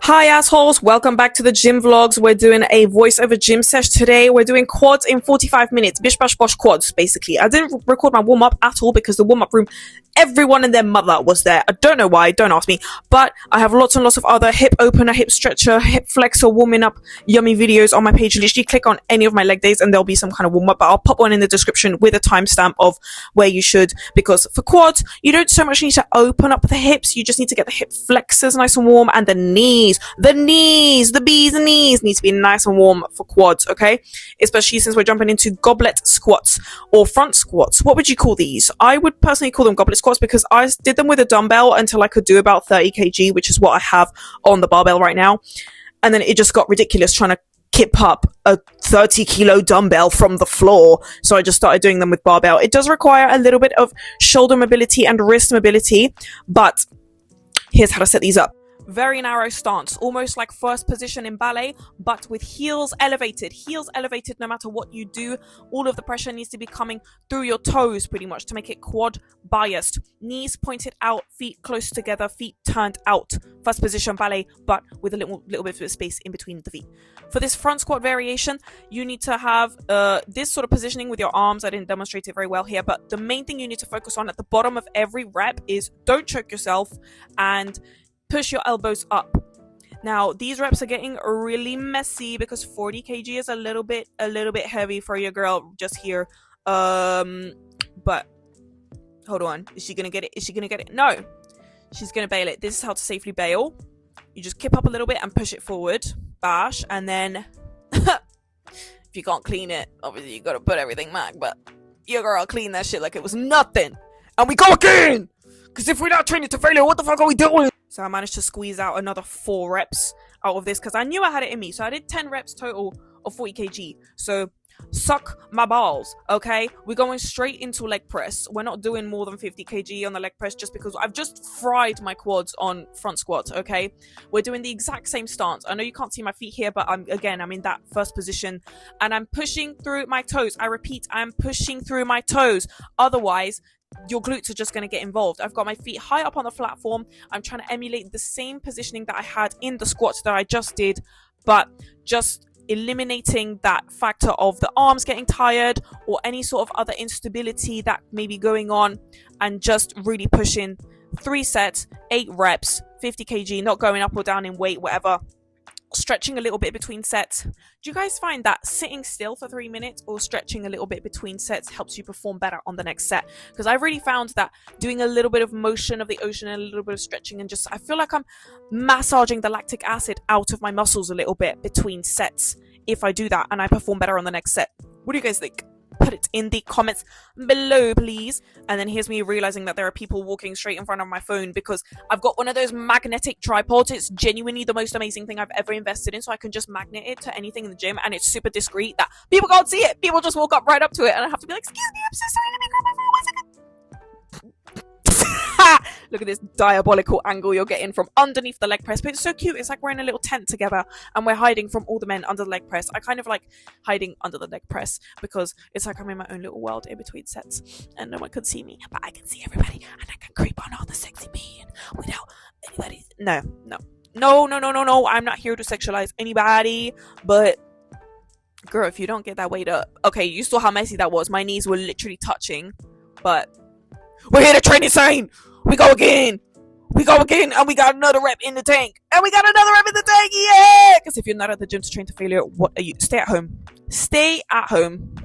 Hi assholes, welcome back to the gym vlogs. We're doing a voiceover gym sesh today. We're doing quads in 45 minutes. Bish bash bosh quads, basically. I didn't record my warm-up at all because the warm-up room, everyone and their mother was there. I don't know why, don't ask me. But I have lots and lots of other hip opener, hip stretcher, hip flexor, warming up yummy videos on my page. Literally click on any of my leg days and there'll be some kind of warm-up, but I'll pop one in the description with a timestamp of where you should, because for quads, you don't so much need to open up the hips, you just need to get the hip flexors nice and warm, and the knees, the bees and knees need to be nice and warm for quads, okay? Especially since we're jumping into goblet squats or front squats. What would you call these? I would personally call them goblet squats because I did them with a dumbbell until I could do about 30 kg, which is what I have on the barbell right now. And then it just got ridiculous trying to kip up a 30 kilo dumbbell from the floor. So I just started doing them with barbell. It does require a little bit of shoulder mobility and wrist mobility, but here's how to set these up. Very narrow stance, almost like first position in ballet, but with heels elevated no matter what you do. All of the pressure needs to be coming through your toes pretty much to make it quad biased. Knees pointed out, feet close together, feet turned out. First position ballet, but with a little bit of space in between the feet. For this front squat variation, you need to have this sort of positioning with your arms. I didn't demonstrate it very well here, but the main thing you need to focus on at the bottom of every rep is don't choke yourself and push your elbows up. Now these reps are getting really messy because 40 kg is a little bit heavy for your girl just here. But hold on, is she gonna get it? No, she's gonna bail it. This is how to safely bail. You just kip up a little bit and push it forward, bash, and then if you can't clean it, obviously you gotta put everything back, but your girl cleaned that shit like it was nothing, and we go again, because if we're not training to failure, what the fuck are we doing? So I managed to squeeze out another 4 reps out of this because I knew I had it in me. So I did 10 reps total of 40 kg. So suck my balls, okay? We're going straight into leg press. We're not doing more than 50 kg on the leg press just because I've just fried my quads on front squats, okay? We're doing the exact same stance. I know you can't see my feet here, but I'm in that first position and I'm pushing through my toes. I repeat, I'm pushing through my toes. Otherwise, your glutes are just going to get involved. I've got my feet high up on the platform. I'm trying to emulate the same positioning that I had in the squats that I just did, but just eliminating that factor of the arms getting tired or any sort of other instability that may be going on, and just really pushing 3 sets, 8 reps, 50 kg, not going up or down in weight, whatever. Stretching a little bit between sets. Do you guys find that sitting still for 3 minutes or stretching a little bit between sets helps you perform better on the next set? Because I've really found that doing a little bit of motion of the ocean and a little bit of stretching, and just I feel like I'm massaging the lactic acid out of my muscles a little bit between sets if I do that, and I perform better on the next set. What do you guys think? Put it in the comments below, please. And then here's me realizing that there are people walking straight in front of my phone because I've got one of those magnetic tripods. It's genuinely the most amazing thing I've ever invested in, so I can just magnet it to anything in the gym, and it's super discreet that people can't see it. People just walk up right up to it and I have to be like, excuse me, I'm so sorry, let me grab my phone 1 second. Look at this diabolical angle you're getting from underneath the leg press, but it's so cute. It's like we're in a little tent together and we're hiding from all the men under the leg press. I kind of like hiding under the leg press because it's like I'm in my own little world in between sets and no one can see me, but I can see everybody and I can creep on all the sexy men without anybody. No, I'm not here to sexualize anybody, but girl, if you don't get that weight up, okay, you saw how messy that was. My knees were literally touching, but we're here to train insane. We go again, and we got another rep in the tank, yeah! Because if you're not at the gym to train to failure, what are you? Stay at home.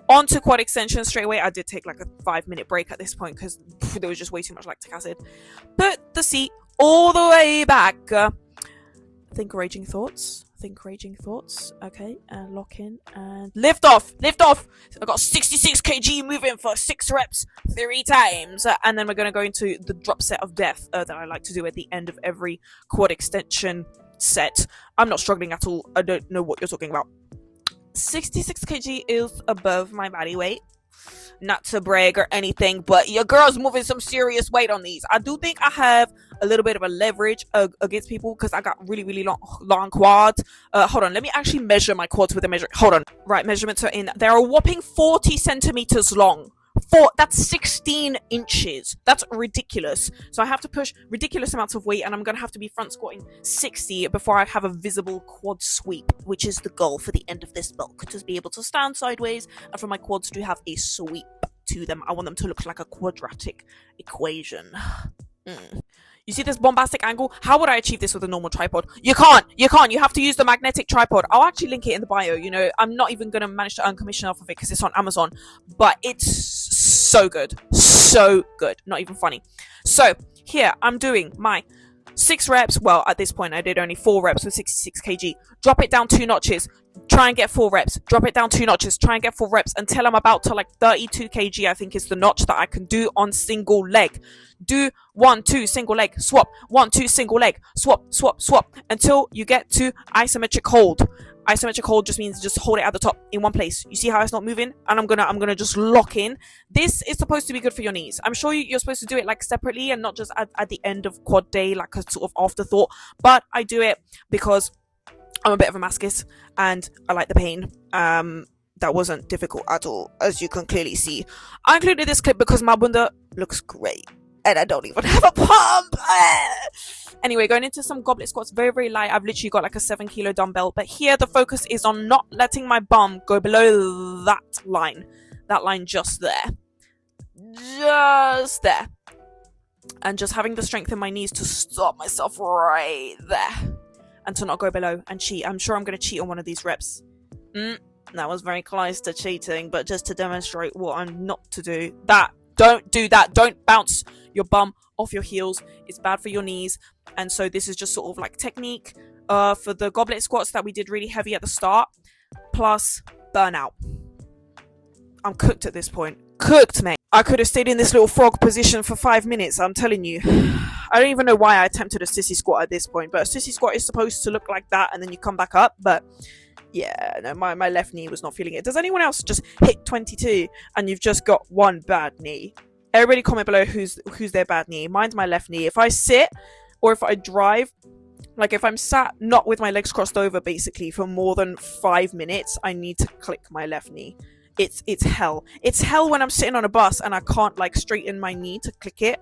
On to quad extension straight away. I did take like a 5-minute break at this point because there was just way too much lactic acid. Put the seat all the way back. Think raging thoughts, okay, and lock in and lift off. I got 66 kg moving for 6 reps 3 times, and then we're going to go into the drop set of death that I like to do at the end of every quad extension set. I'm not struggling at all. I don't know what you're talking about. 66 kg is above my body weight. Not to brag or anything, but your girl's moving some serious weight on these. I do think I have a little bit of a leverage against people because I got really long quads. Hold on, let me actually measure my quads with a measure. Hold on. Right, measurements are in. They're a whopping 40 centimeters long. That's 16 inches. That's ridiculous. So I have to push ridiculous amounts of weight, and I'm going to have to be front squatting 60 before I have a visible quad sweep, which is the goal for the end of this bulk, to be able to stand sideways and for my quads to have a sweep to them. I want them to look like a quadratic equation. You see this bombastic angle? How would I achieve this with a normal tripod? You can't. You have to use the magnetic tripod. I'll actually link it in the bio. You know, I'm not even going to manage to earn commission off of it because it's on Amazon. But it's so good. So good. Not even funny. So, here, I'm doing my 6 reps. Well, at this point, I did only 4 reps with 66 kg. Drop it down 2 notches. Try and get 4 reps. Drop it down 2 notches. Try and get 4 reps until I'm about to like 32 kg, I think is the notch that I can do on single leg. Do 1, 2, single leg, swap, 1, 2, single leg, swap, until you get to isometric hold. Isometric hold just means just hold it at the top in one place. You see how it's not moving? And I'm gonna just lock in. This is supposed to be good for your knees. I'm sure you're supposed to do it like separately and not just at the end of quad day, like a sort of afterthought. But I do it because I'm a bit of a masochist and I like the pain. That wasn't difficult at all, as you can clearly see. I included this clip because my bunda looks great. And I don't even have a pump. Anyway, going into some goblet squats, very, very light. I've literally got like a 7 kilo dumbbell. But here the focus is on not letting my bum go below that line. That line just there. Just there. And just having the strength in my knees to stop myself right there. And to not go below and cheat. I'm sure I'm going to cheat on one of these reps. That was very close to cheating. But just to demonstrate what I'm not to do. Don't do that. Don't bounce your bum off your heels. It's bad for your knees. And so this is just sort of like technique for the goblet squats that we did really heavy at the start, plus burnout. I'm cooked at this point. Cooked, mate. I could have stayed in this little frog position for 5 minutes, I'm telling you. I don't even know why I attempted a sissy squat at this point, but a sissy squat is supposed to look like that and then you come back up. But yeah, no, my left knee was not feeling it. Does anyone else just hit 22 and you've just got one bad knee? Everybody comment below who's their bad knee. Mine's my left knee. If I sit or if I drive, like if I'm sat not with my legs crossed over basically for more than 5 minutes, I need to click my left knee. It's hell. It's hell when I'm sitting on a bus and I can't like straighten my knee to click it.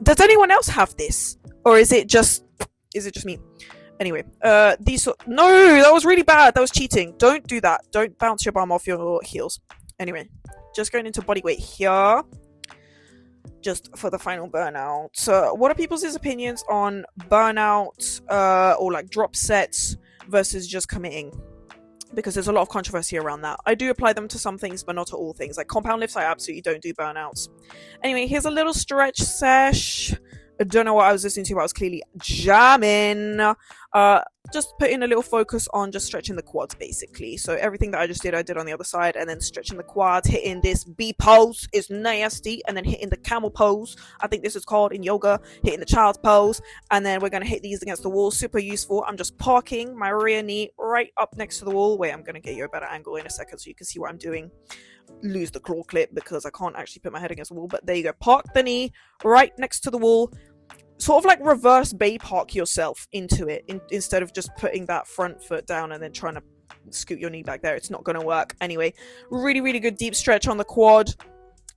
Does anyone else have this? Or is it just me? Anyway, no, that was really bad. That was cheating. Don't do that. Don't bounce your bum off your heels. Anyway, just going into body weight here. Just for the final burnout. What are people's opinions on burnout or like drop sets versus just committing? Because there's a lot of controversy around that. I do apply them to some things, but not to all things. Like compound lifts, I absolutely don't do burnouts. Anyway, here's a little stretch sesh. I don't know what I was listening to, but I was clearly jamming. Just putting a little focus on just stretching the quads, basically. So everything that I just did, I did on the other side, and then stretching the quads, hitting this B pose is nasty, and then hitting the camel pose, I think this is called in yoga, hitting the child's pose, and then we're going to hit these against the wall. Super useful. I'm just parking my rear knee right up next to the wall. Wait, I'm going to get you a better angle in a second so you can see what I'm doing. Lose the claw clip because I can't actually put my head against the wall, but there you go. Park the knee right next to the wall. Sort of like reverse bay park yourself into it instead of just putting that front foot down and then trying to scoot your knee back there. It's not going to work. Anyway, really, really good deep stretch on the quad.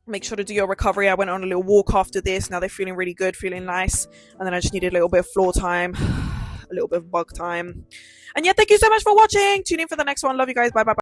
Make sure to do your recovery. I went on a little walk after this. Now they're feeling really good, feeling nice. And then I just needed a little bit of floor time, a little bit of bug time. And yeah, thank you so much for watching. Tune in for the next one. Love you guys. Bye, bye, bye.